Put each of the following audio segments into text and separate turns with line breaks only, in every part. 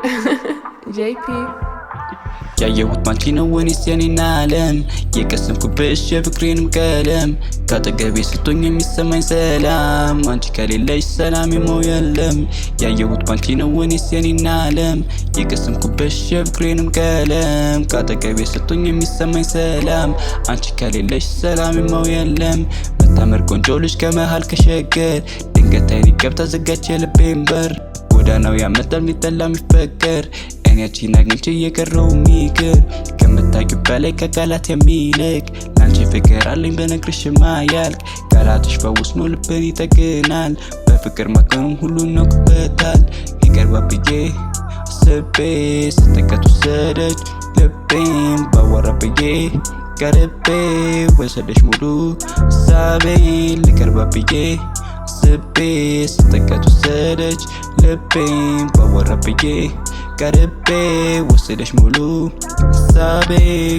JP
ያየሁት ባንቺ ነው ወኔስ የኔን ዓለም የቀሰምኩብሽ የፍቅሬንም ቀለም ካጠገቤ ስትሆኝ የሚሰማኝ ሰላም አንቺ ከሌለሽ ሰላም የለም ያየሁት ባንቺ ነው ወኔስ የኔን ዓለም የቀሰምኩብሽ የፍቅሬንም ቀለም ካጠገቤ ስትሆኝ የሚሰማኝ ሰላም አንቺ ከሌለሽ ሰላም የለም መታመር ቆንጆ ልጅ ከመሃል ከሸገር ድንገት አይኔ ገብታ ዘጋች የልቤን በር ጎዳናው ያመጣል ሚጠላ ሚፈቀር እኔያችን አግኝቼ የቀረው ሚክር ከምታውቂው በላይ ከቃላት የሚልቅ ላንቺ ፍቅር አለኝ በነግርሽ ማያልቅ ቃላትሽ ፈውስ ነው ልብን ይጠግናል በፍቅር ማከኑን ሁሉን ነውበታል ይቀርባ ብዬ አስቤ ስትቀት ወሰደች ልቤን ባወራ ብዬ ቀርቤ ወሰደች ሙሉ ሀሳቤን ልቀርባ ብዬ አስቤ ስትቀት ወሰደች ልቤን ባወራ ብዬ ቀርቤ ወሰደች ሙሉ ሀሳቤ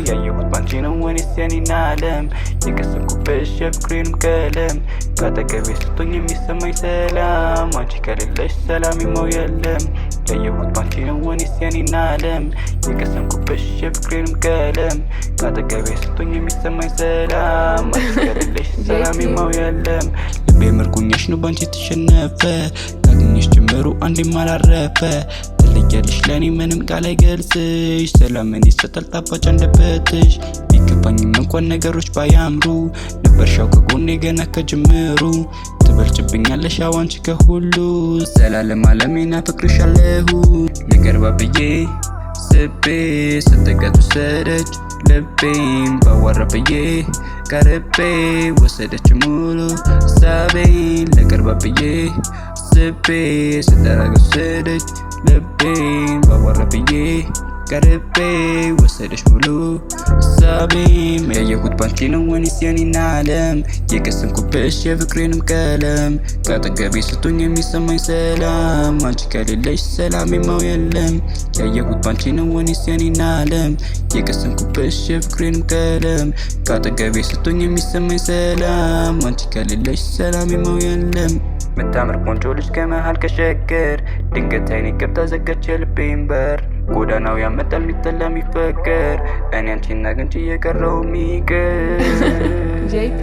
ያየሁት ባንቺ ነው ወኔስ የኔን ዓለም የቀሰምኩብሽ የፍቅሬንም ቀለም ካጠገቤ ስትሆኝ የሚሰማኝ ሰላም አንቺ ከሌለሽ ሰላም የለም ያየሁት ባንቺ ነው ወኔስ የኔን ዓለም የቀሰምኩብሽ የፍቅሬንም ቀለም ካጠገቤ ስትሆኝ የሚሰማኝ ሰላም አንቺ ከሌለሽ ሰላም የለም ልቤ ምርኮኛሽ ነው ባንቺ ተሸነፈ ካገኘሽ ጀምሮ አንዴም አላረፈ ትለያለሽ ለኔ ምንም ቃል አይገልጽሽ ሰላምን ይሰጣል ጣፋጭ አንደበትሽ ቢገባኝም እንኳን ነገሮች ባያምሩ ነበርሻው ከጎኔ ገና ከጅምሩ ትበልጭብኛለሽ አንቺ ከሁሉ ዘላለም ዓለሜን አፈቅርሻለሁ ልቀርባ ብዬ ስቤ ስትቀት ወሰደች ልቤን ባወራ ብዬ ቀርቤ ወሰደች ሙሉ ሀሳቤን ልቀርባ ብዬ ስቤ ስትጠራግ ወሰደች ልቤን ባወራ ብዬ ቀርቤ ወሰደች ሙሉ ሀሳቤን ያየሁት ባንቺ ነው ወኔስ የኔን ዓለም የቀሰምኩብሽ የፍቅሬንም ቀለም ካጠገቤ ስትሆኝ የሚሰማኝ ሰላም አንቺ ከሌለሽ ሰላም የለም ያየሁት ባንቺ ነው ወኔስ የኔን ዓለም የቀሰምኩብሽ የፍቅሬንም ቀለም ካጠገቤ ስትሆኝ የሚሰማኝ ሰላም አንቺ ከሌለሽ ሰላም የለም መታመር ቆንጆ ልጅ ከመሃል ከሸገር ድንገት አይኔ ገብታ ዘጋች የልቤን በር ጎዳናው ያመጣል ሚጠላ ሚፈቀር እኔ አንቺን አግኝቼ የቀረው ሚቅር
JP